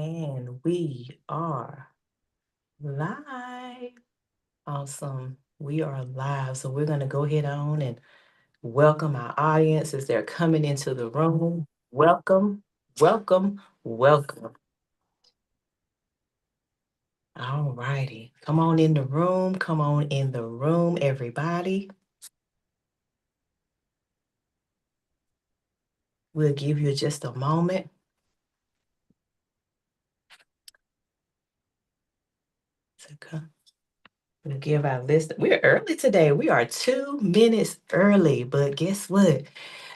And we are live. Awesome. We are live. So we're going to go ahead on and welcome our audience as they're coming into the room. Welcome, welcome, welcome. All righty. Come on in the room. Come on in the room, everybody. We'll give you just a moment to come. We'll give our list. We're early today. We are 2 minutes early, but guess what?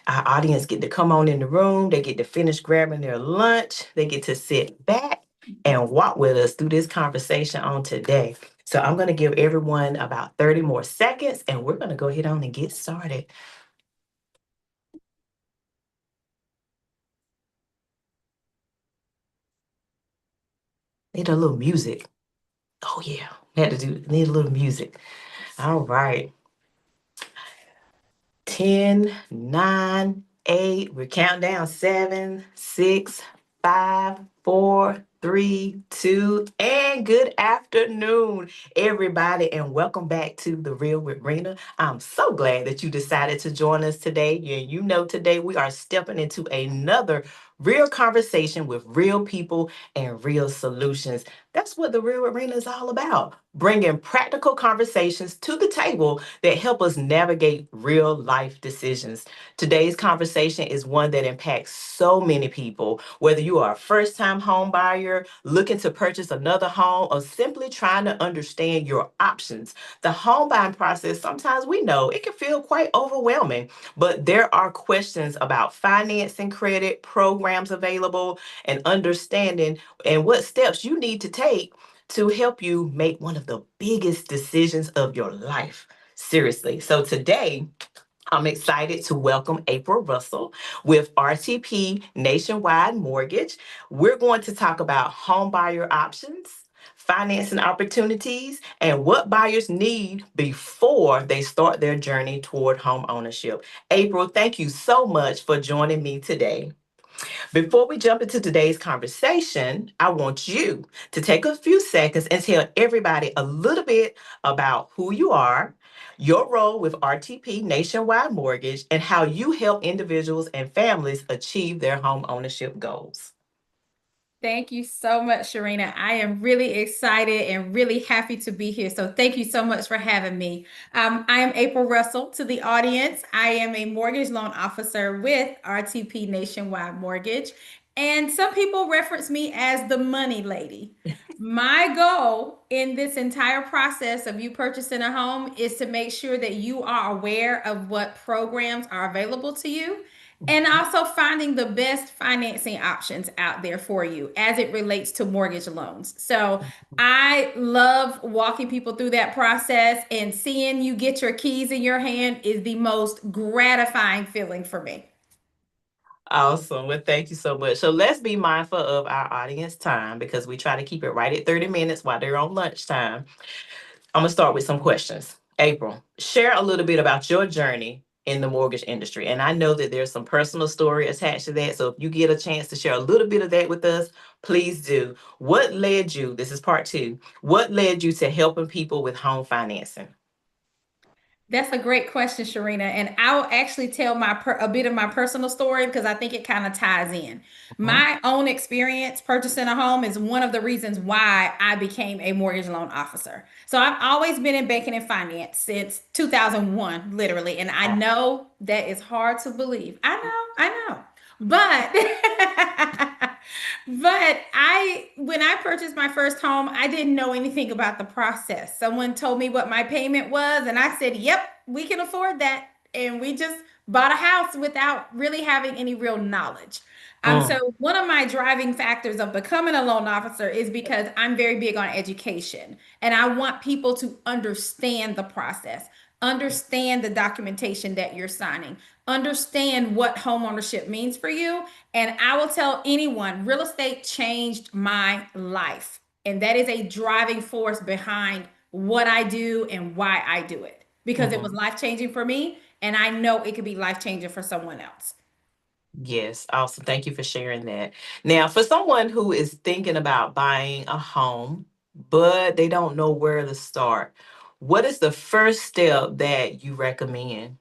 Our audience get to come on in the room. They get to finish grabbing their lunch. They get to sit back and walk with us through this conversation on today. So I'm going to give everyone about 30 more seconds, and we're going to go ahead on and get started. Need a little music. Oh yeah, need a little music. All right. 10, 9, 8. We're counting down. 7, 6, 5, 4, 3, 2, and good afternoon, everybody, and welcome back to The Real with Rena. I'm so glad that you decided to join us today. Yeah, you know, today we are stepping into another real conversation with real people and real solutions. That's what The Real with Rena is all about, bringing practical conversations to the table that help us navigate real life decisions. Today's conversation is one that impacts so many people, whether you are a first time home buyer, looking to purchase another home, or simply trying to understand your options. The home buying process, sometimes we know it can feel quite overwhelming, but there are questions about financing, credit, programs available, and understanding and what steps you need to take to help you make one of the biggest decisions of your life. Seriously. So today, I'm excited to welcome April Russell with RTP Nationwide Mortgage. We're going to talk about home buyer options, financing opportunities, and what buyers need before they start their journey toward home ownership. April, thank you so much for joining me today. Before we jump into today's conversation, I want you to take a few seconds and tell everybody a little bit about who you are, your role with RTP Nationwide Mortgage, and how you help individuals and families achieve their home ownership goals. Thank you so much, Sharina. I am really excited and really happy to be here. So, thank you so much for having me. I am April Russell. To the audience, I am a mortgage loan officer with RTP Nationwide Mortgage. And some people reference me as the money lady. My goal in this entire process of you purchasing a home is to make sure that you are aware of what programs are available to you and also finding the best financing options out there for you as it relates to mortgage loans. So I love walking people through that process, and seeing you get your keys in your hand is the most gratifying feeling for me. Awesome. Well, thank you so much. So let's be mindful of our audience time because we try to keep it right at 30 minutes while they're on lunchtime. I'm going to start with some questions. April, share a little bit about your journey in the mortgage industry. And I know that there's some personal story attached to that. So if you get a chance to share a little bit of that with us, please do. What led you, this is part two, what led you to helping people with home financing? That's a great question, Sharina. And I'll actually tell a bit of my personal story because I think it kind of ties in. Mhm. My own experience purchasing a home is one of the reasons why I became a mortgage loan officer. So I've always been in banking and finance since 2001, literally. And I know that is hard to believe. I know. But but when I purchased my first home, I didn't know anything about the process. Someone told me what my payment was, and I said, "Yep, we can afford that." And we just bought a house without really having any real knowledge. Mm, So one of my driving factors of becoming a loan officer is because I'm very big on education, and I want people to understand the process, understand the documentation that you're signing, understand what homeownership means for you. And I will tell anyone, real estate changed my life. And that is a driving force behind what I do and why I do it, because it was mhm. life changing for me. And I know it could be life changing for someone else. Yes, awesome. Thank you for sharing that. Now, for someone who is thinking about buying a home, but they don't know where to start, what is the first step that you recommend?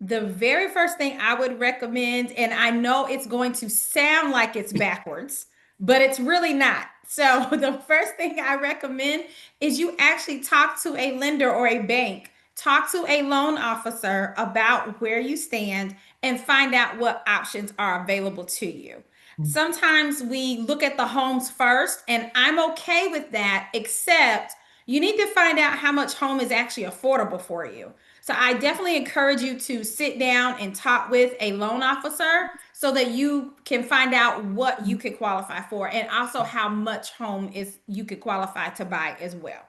The very first thing I would recommend, and I know it's going to sound like it's backwards, but it's really not. So, the first thing I recommend is you actually talk to a lender or a bank, talk to a loan officer about where you stand and find out what options are available to you. Sometimes we look at the homes first, and I'm okay with that, except you need to find out how much home is actually affordable for you. So I definitely encourage you to sit down and talk with a loan officer so that you can find out what you could qualify for and also how much home is you could qualify to buy as well.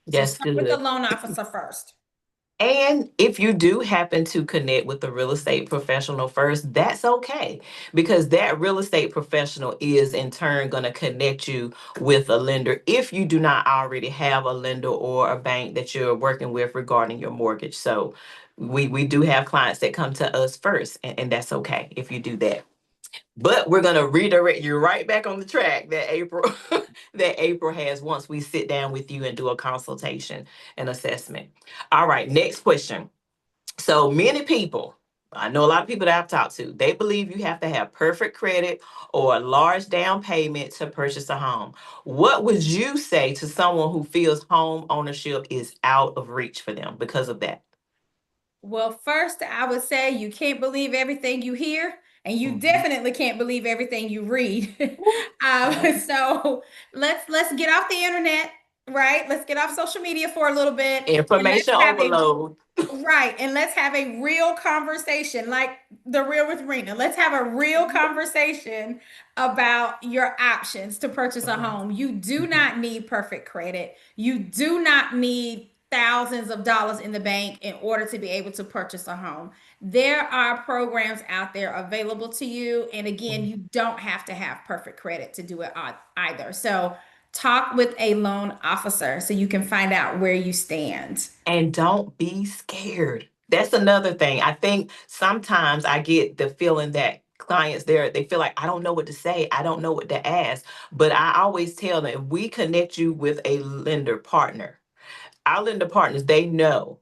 So That's start with the good. loan officer first. And if you do happen to connect with a real estate professional first, that's okay because that real estate professional is in turn going to connect you with a lender if you do not already have a lender or a bank that you're working with regarding your mortgage. So we do have clients that come to us first, and that's okay if you do that. But we're gonna redirect you right back on the track that April that April has once we sit down with you and do a consultation and assessment. All right, next question. So many people, I know a lot of people that I've talked to, they believe you have to have perfect credit or a large down payment to purchase a home. What would you say to someone who feels home ownership is out of reach for them because of that? Well, first, I would say you can't believe everything you hear, and you Mhm. definitely can't believe everything you read. Okay. So let's get off the internet, right? Let's get off social media for a little bit, and let's Information have a overload. right, and let's have a real conversation, like the real with Rena. Let's have a real conversation about your options to purchase a Mhm. home. You do Mhm. not need perfect credit. You do not need thousands of dollars in the bank in order to be able to purchase a home. There are programs out there available to you. And again, Mhm. you don't have to have perfect credit to do it either. So talk with a loan officer so you can find out where you stand. And don't be scared. That's another thing. I think sometimes I get the feeling that clients there, they feel like I don't know what to say, I don't know what to ask. But I always tell them, if we connect you with a lender partner, our lender partners, they know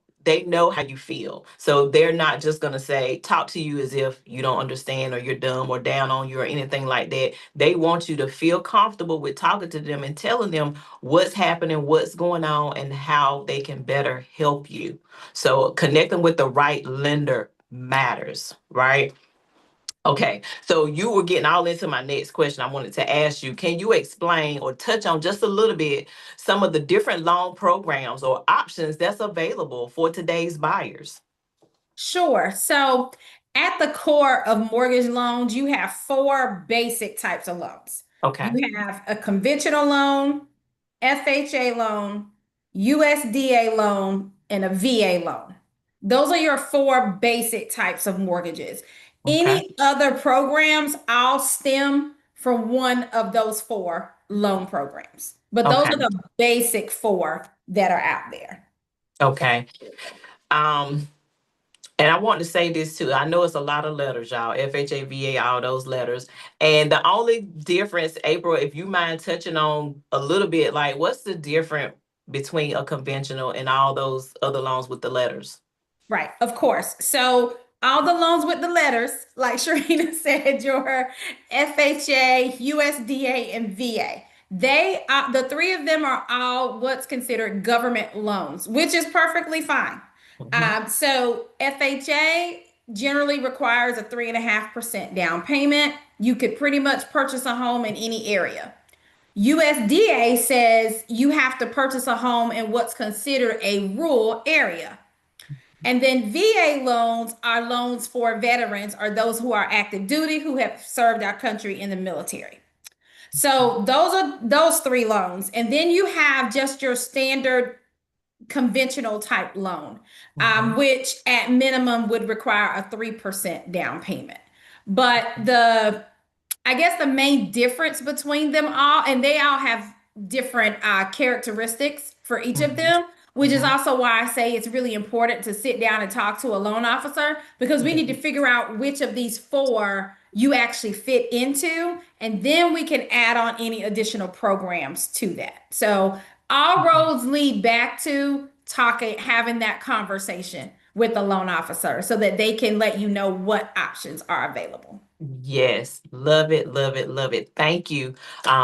how you feel, so they're not just going to say talk to you as if you don't understand or you're dumb or down on you or anything like that. They want you to feel comfortable with talking to them and telling them what's happening, what's going on, and how they can better help you. So connecting with the right lender matters, right? Okay, so you were getting all into my next question. I wanted to ask you, can you explain or touch on just a little bit some of the different loan programs or options that's available for today's buyers? Sure. So, at the core of mortgage loans, you have four basic types of loans. You Okay. have a conventional loan, FHA loan, USDA loan, and a VA loan. Those are your four basic types of mortgages. Okay. Any other programs all stem from one of those four loan programs. But those Okay. are the basic four that are out there. Okay. Um, and I want to say this too. I know it's a lot of letters, y'all. FHA, VA, all those letters. And the only difference, April, if you mind touching on a little bit, like what's the difference between a conventional and all those other loans with the letters? Right, of course. So all the loans with the letters, like Sharina said, your FHA, USDA, and VA. They the three of them are all what's considered government loans, which is perfectly fine. Mhm. So FHA generally requires a 3.5% down payment. You could pretty much purchase a home in any area. USDA says you have to purchase a home in what's considered a rural area. And then VA loans are loans for veterans or those who are active duty who have served our country in the military. So those are those three loans. And then you have just your standard conventional type loan, Mhm. which at minimum would require a 3% down payment. But I guess the main difference between them all, and they all have different characteristics for each of Mhm. them. which is Mm-hmm. also why I say it's really important to sit down and talk to a loan officer because we need to figure out which of these four you actually fit into, and then we can add on any additional programs to that. So all Mhm. roads lead back to talking, having that conversation with the loan officer so that they can let you know what options are available. Yes, love it, love it, love it. Thank you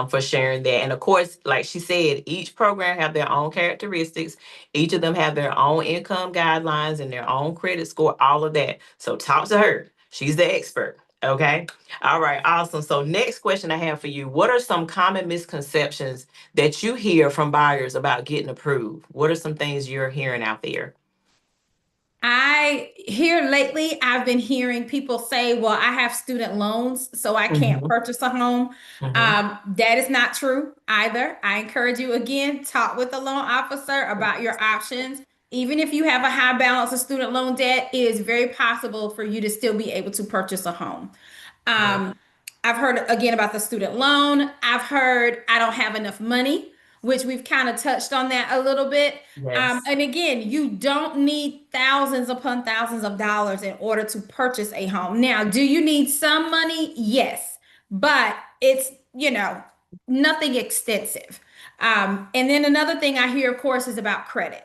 for sharing that. And of course, like she said, each program have their own characteristics. Each of them have their own income guidelines and their own credit score, all of that. So talk to her. She's the expert. Okay. All right. Awesome. So next question I have for you. What are some common misconceptions that you hear from buyers about getting approved? What are some things you're hearing out there? I here lately, I've been hearing people say, well, I have student loans, so I can't Mm-hmm. purchase a home. Mm-hmm. That is not true either. I encourage you again, talk with the loan officer about your options. Even if you have a high balance of student loan debt, it is very possible for you to still be able to purchase a home. Yes. Um, I've heard again about the student loan. I've heard I don't have enough money, which we've kind of touched on that a little bit. Yes. And again, you don't need thousands upon thousands of dollars in order to purchase a home. Now, do you need some money? Yes, but it's, nothing extensive. And then another thing I hear, of course, is about credit.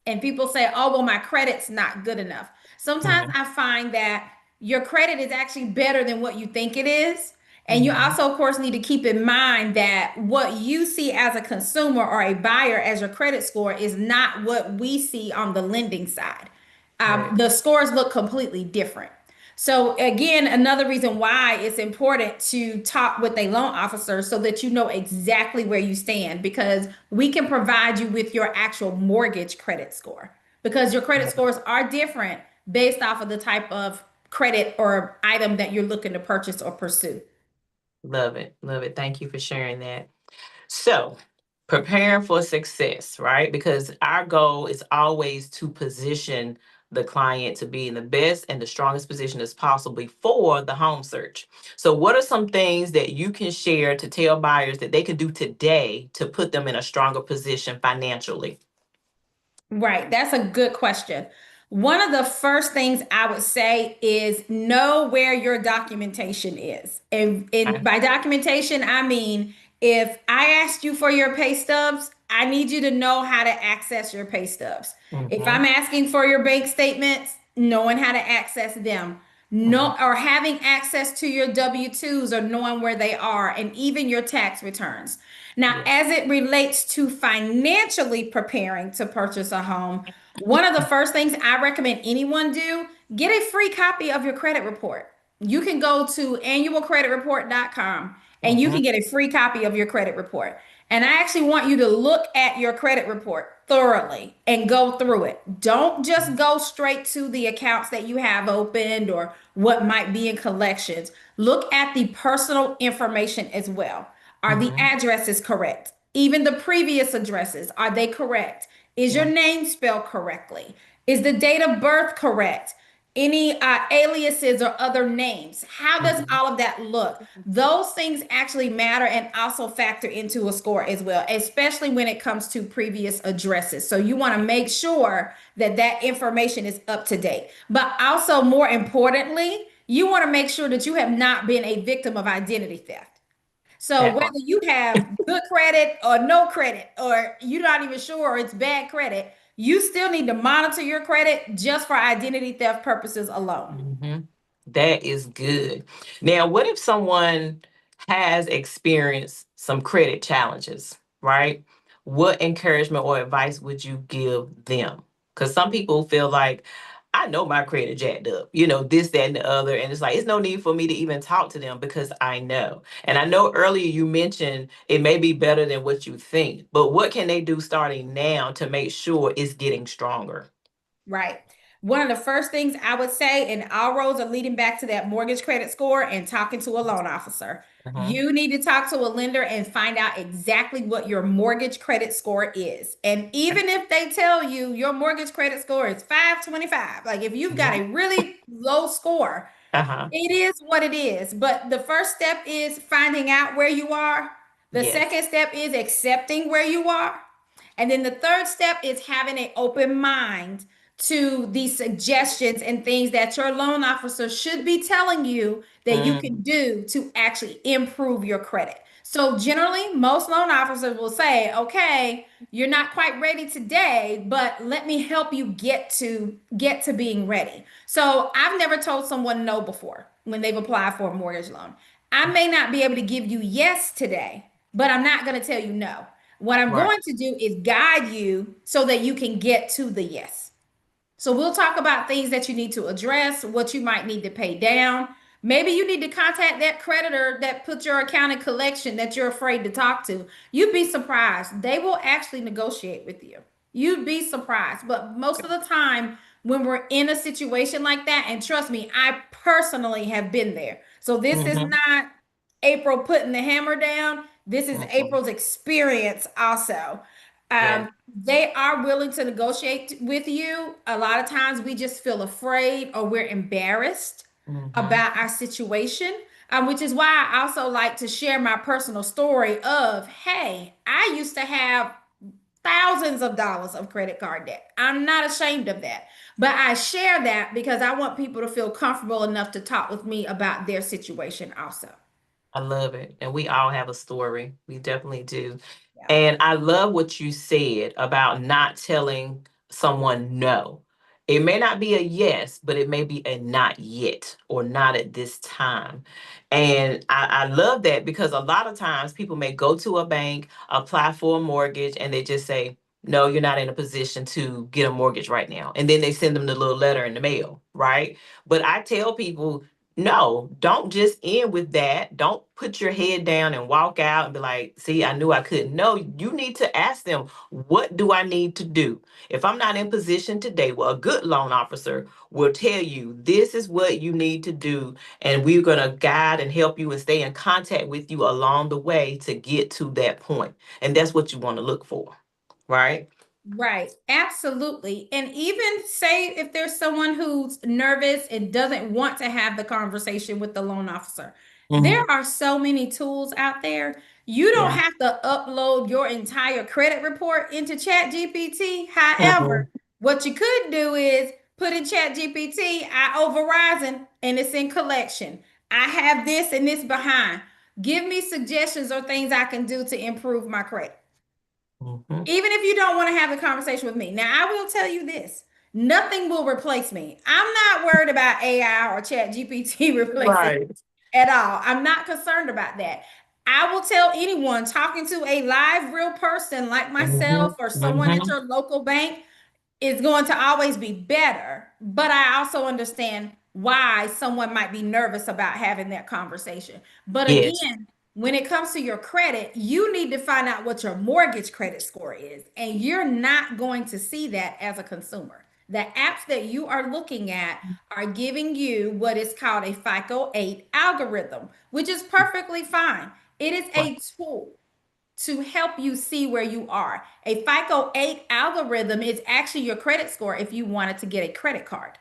And people say, oh, well, my credit's not good enough. Sometimes Mm-hmm. I find that your credit is actually better than what you think it is. And you Mm-hmm. also, of course, need to keep in mind that what you see as a consumer or a buyer as your credit score is not what we see on the lending side. Right. The scores look completely different. So again, another reason why it's important to talk with a loan officer so that you know exactly where you stand because we can provide you with your actual mortgage credit score because your credit scores are different based off of the type of credit or item that you're looking to purchase or pursue. Love it. Love it. Thank you for sharing that. So, preparing for success, right? Because our goal is always to position the client to be in the best and the strongest position as possible before the home search. So, what are some things that you can share to tell buyers that they can do today to put them in a stronger position financially? Right. That's a good question. One of the first things I would say is know where your documentation is. And Okay. by documentation, I mean if I asked you for your pay stubs, I need you to know how to access your pay stubs. If Mm-hmm. I'm asking for your bank statements, knowing how to access them. Mm-hmm. No, or having access to your W-2s or knowing where they are, and even your tax returns. Now, Yeah. as it relates to financially preparing to purchase a home, one of the first things I recommend anyone do, get a free copy of your credit report. You can go to annualcreditreport.com and you Mm-hmm. can get a free copy of your credit report. And I actually want you to look at your credit report thoroughly and go through it. Don't just go straight to the accounts that you have opened or what might be in collections. Look at the personal information as well. Are the Mm-hmm. addresses correct? Even the previous addresses, are they correct? Is your name spelled correctly? Is the date of birth correct? Any aliases or other names? How does Mm-hmm. all of that look? Those things actually matter and also factor into a score as well, especially when it comes to previous addresses. So you want to make sure that that information is up to date. But also, more importantly, you want to make sure that you have not been a victim of identity theft. So That whether part. you have good credit or no credit, or you're not even sure or it's bad credit, you still need to monitor your credit just for identity theft purposes alone. Mm-hmm. That is good. Now, what if someone has experienced some credit challenges, right? What encouragement or advice would you give them? Because some people feel like, I know my credit jacked up, this, that, and the other. And it's like, it's no need for me to even talk to them because I know. And I know earlier you mentioned it may be better than what you think, but what can they do starting now to make sure it's getting stronger? Right. One of the first things I would say, and all roads are leading back to that mortgage credit score and talking to a loan officer. Uh-huh. You need to talk to a lender and find out exactly what your mortgage credit score is. And even if they tell you your mortgage credit score is 525, like if you've got Mhm. a really low score, Uh-huh. it is what it is. But the first step is finding out where you are. The Yes. second step is accepting where you are. And then the third step is having an open mind to these suggestions and things that your loan officer should be telling you that you can Mm, do to actually improve your credit. So generally, most loan officers will say, "Okay, you're not quite ready today, but let me help you get to being ready." So I've never told someone no before when they've applied for a mortgage loan. I may not be able to give you yes today, but I'm not going to tell you no. What I'm right. going to do is guide you so that you can get to the yes. So we'll talk about things that you need to address, what you might need to pay down. Maybe you need to contact that creditor that put your account in collection that you're afraid to talk to. You'd be surprised. They will actually negotiate with you. You'd be surprised. But most of the time, when we're in a situation like that, and trust me, I personally have been there. So this is Mm-hmm. not April putting the hammer down. This is Mm-hmm. April's experience also. Yes. They are willing to negotiate with you. A lot of times we just feel afraid or we're embarrassed Mm-hmm. about our situation, which is why I also like to share my personal story of, hey, I used to have thousands of dollars of credit card debt. I'm not ashamed of that. But I share that because I want people to feel comfortable enough to talk with me about their situation also. I love it. And we all have a story. We definitely do. Yeah. And I love what you said about not telling someone no. It may not be a yes, but it may be a not yet or not at this time. And I love that because a lot of times people may go to a bank, apply for a mortgage, and they just say, no, you're not in a position to get a mortgage right now. And then they send them the little letter in the mail, right? But I tell people, no, don't just end with that. Don't put your head down and walk out and be like, see, I knew I couldn't. No, you need to ask them, what do I need to do? If I'm not in position today, well, a good loan officer will tell you this is what you need to do. And we're going to guide and help you and stay in contact with you along the way to get to that point. And that's what you want to look for, right? Right, absolutely. And even say if there's someone who's nervous and doesn't want to have the conversation with the loan officer, there Hmm. are so many tools out there. You don't Yeah. have to upload your entire credit report into Chat GPT. However, Hmm. what you could do is put in Chat GPT, I owe Verizon and it's in collection. I have this and this behind. Give me suggestions or things I can do to improve my credit. Hmm. Even if you don't want to have the conversation with me. Now, I will tell you this. Nothing will replace me. I'm not worried about AI or Chat GPT replacing Right. at all. I'm not concerned about that. I will tell anyone talking to a live real person like Hmm. myself or someone at Hmm. your local bank is going to always be better. But I also understand why someone might be nervous about having that conversation. But Yes. again, when it comes to your credit, you need to find out what your mortgage credit score is. And you're not going to see that as a consumer. The apps that you are looking at are giving you what is called a FICO 8 algorithm, which is perfectly fine. It is Right. a tool to help you see where you are. A FICO 8 algorithm is actually your credit score if you wanted to get a credit card.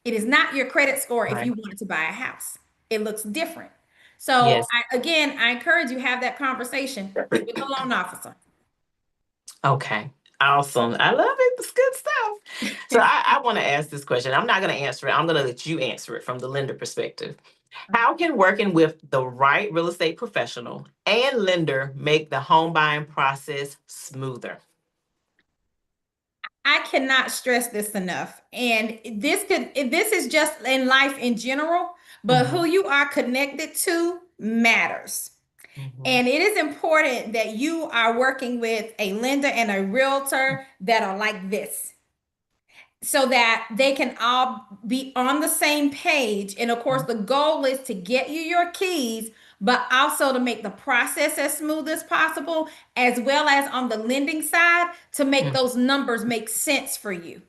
It is not your credit score if Right. you wanted to buy a house. It looks different. So, Yes. I encourage you have that conversation with the loan officer. Okay. Awesome. I love it. It's good stuff. So I want to ask this question. I'm not going to answer it. I'm going to let you answer it from the lender perspective. How can working with the right real estate professional and lender make the home buying process smoother? I cannot stress this enough. And this is just in life in general, but who Hmm. you are connected to matters. Hmm. And it is important that you are working with a lender and a realtor that are like this so that they can all be on the same page. And of course, the goal is to get you your keys, but also to make the process as smooth as possible, as well as on the lending side to make those numbers make sense for you.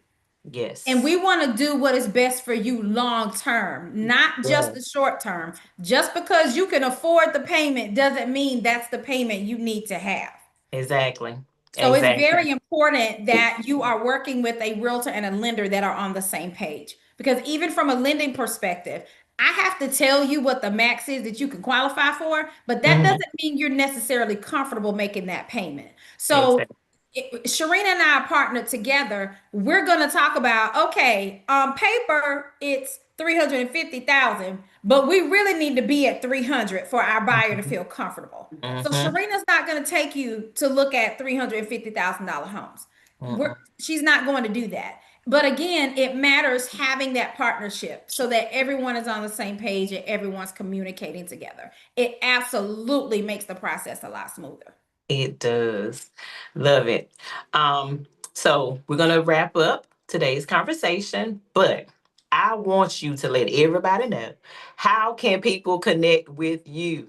And Yes. we want to do what is best for you long term, not just Yes. the short term. Just because you can afford the payment doesn't mean that's the payment you need to have. Exactly. So it's Exactly. very important that you are working with a realtor and a lender that are on the same page. Because even from a lending perspective, I have to tell you what the max is that you can qualify for, but that Hmm. doesn't mean you're necessarily comfortable making that payment. So Exactly. Sharina and I partnered together. We're going to talk about, okay, on paper it's 350,000, but we really need to be at 300 for our buyer to Mhm. feel comfortable. So Mhm. Sharina's not going to take you to look at $350,000 homes. We're, Mhm. she's not going to do that. But again, it matters having that partnership so that everyone is on the same page and everyone's communicating together. It absolutely makes the process a lot smoother. It does. Love it. Um, so we're gonna wrap up today's conversation, but I want you to let everybody know, how can people connect with you?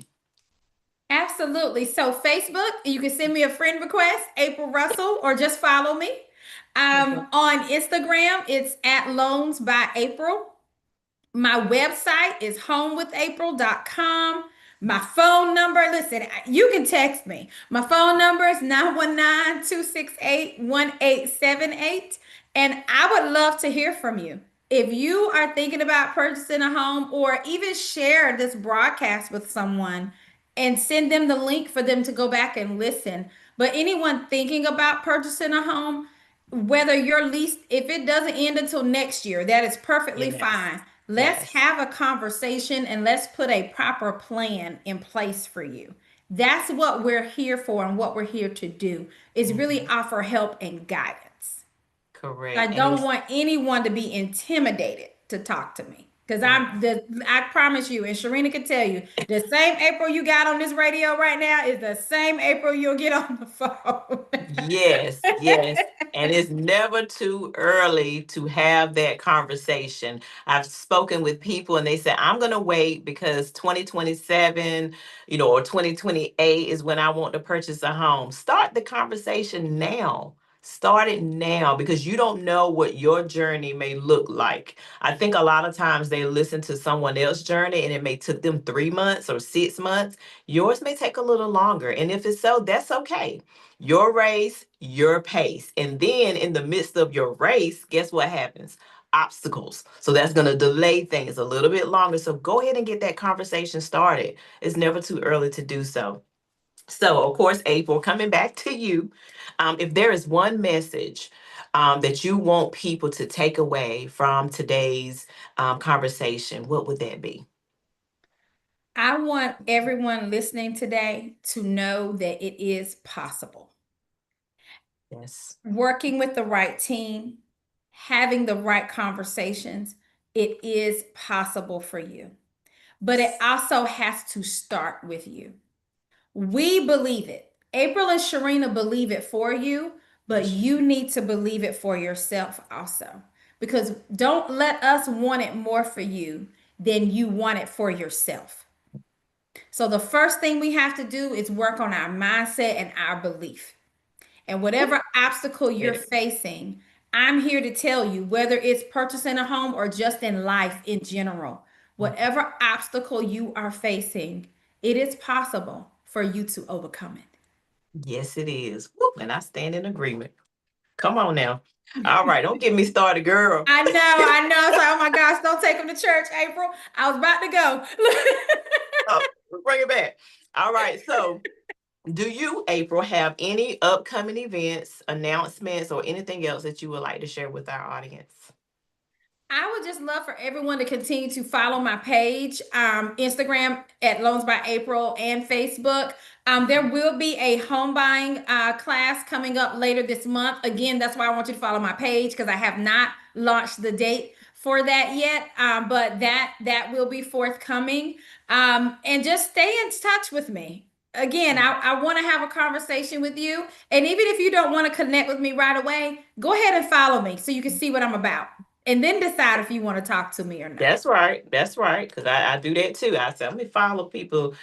Absolutely. So Facebook, you can send me a friend request, April Russell, or just follow me. Mhm. On Instagram, it's at Loans by April. My website is homewithapril.com. My phone number, listen, you can text me. My phone number is 919-268-1878. And I would love to hear from you. If you are thinking about purchasing a home or even share this broadcast with someone and send them the link for them to go back and listen. But anyone thinking about purchasing a home, whether your lease, if it doesn't end until next year, that is perfectly Yes. fine. Let's Yes. have a conversation and let's put a proper plan in place for you. That's what we're here for and what we're here to do is really Mhm. offer help and guidance. I Correct. And don't it's want anyone to be intimidated to talk to me. Because mm, I promise you, and Sharina can tell you, the same April you got on this radio right now is the same April you'll get on the phone. yes, yes. And it's never too early to have that conversation. I've spoken with people and they said, I'm going to wait because 2027, or 2028 is when I want to purchase a home. Start the conversation now. Start it now because you don't know what your journey may look like. I think a lot of times they listen to someone else's journey and it may took them 3 months or 6 months. Yours may take a little longer. And if it's so, that's okay. Your race, your pace. And then in the midst of your race, guess what happens? Obstacles. So that's going to delay things a little bit longer. So go ahead and get that conversation started. It's never too early to do so. So, of course, April, coming back to you, if there is one message that you want people to take away from today's conversation, what would that be? I want everyone listening today to know that it is possible. Yes. Working with the right team, having the right conversations, it is possible for you. But it also has to start with you. We believe it. April and Sharina believe it for you, but you need to believe it for yourself also. Because don't let us want it more for you than you want it for yourself. So the first thing we have to do is work on our mindset and our belief. And whatever obstacle you're Yes. facing, I'm here to tell you whether it's purchasing a home or just in life in general, whatever obstacle you are facing, it is possible for you to overcome it. Yes, it is. Woo, and I stand in agreement. Come on now. All right, don't get me started, girl. I know. It's like, oh my gosh, don't take them to church, April. I was about to go. Oh, bring it back. All right, so do you, April, have any upcoming events, announcements, or anything else that you would like to share with our audience? I would just love for everyone to continue to follow my page, Instagram at Loans by April and Facebook. There will be a home buying class coming up later this month. Again, that's why I want you to follow my page because I have not launched the date for that yet. But that will be forthcoming. And just stay in touch with me. Again, I want to have a conversation with you. And even if you don't want to connect with me right away, go ahead and follow me so you can see what I'm about and then decide if you want to talk to me or not. That's right. That's right. Because I do that too. I say, let me follow people,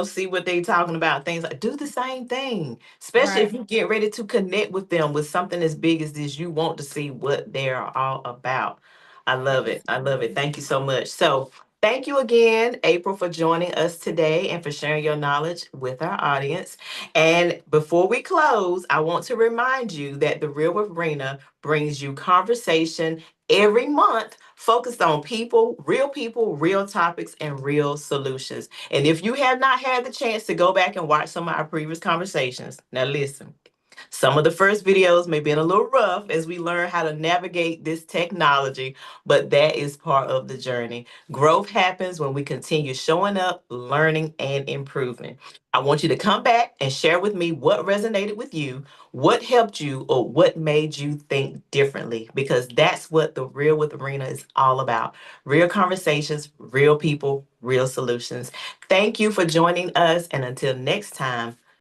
see what they talking about. Things like do the same thing. Especially if Right. you get ready to connect with them with something as big as this, you want to see what they're all about. I love it. I love it. Absolutely. Thank you so much. So thank you again, April, for joining us today and for sharing your knowledge with our audience. And before we close, I want to remind you that the Real with Rena brings you conversation every month focused on people, real topics, and real solutions. And if you have not had the chance to go back and watch some of our previous conversations, now listen. Some of the first videos may be a little rough as we learn how to navigate this technology, but that is part of the journey. Growth happens when we continue showing up, learning, and improving. I want you to come back and share with me what resonated with you, what helped you, or what made you think differently, because that's what the Real with Arena is all about. Real conversations, real people, real solutions. Thank you for joining us, and until next time,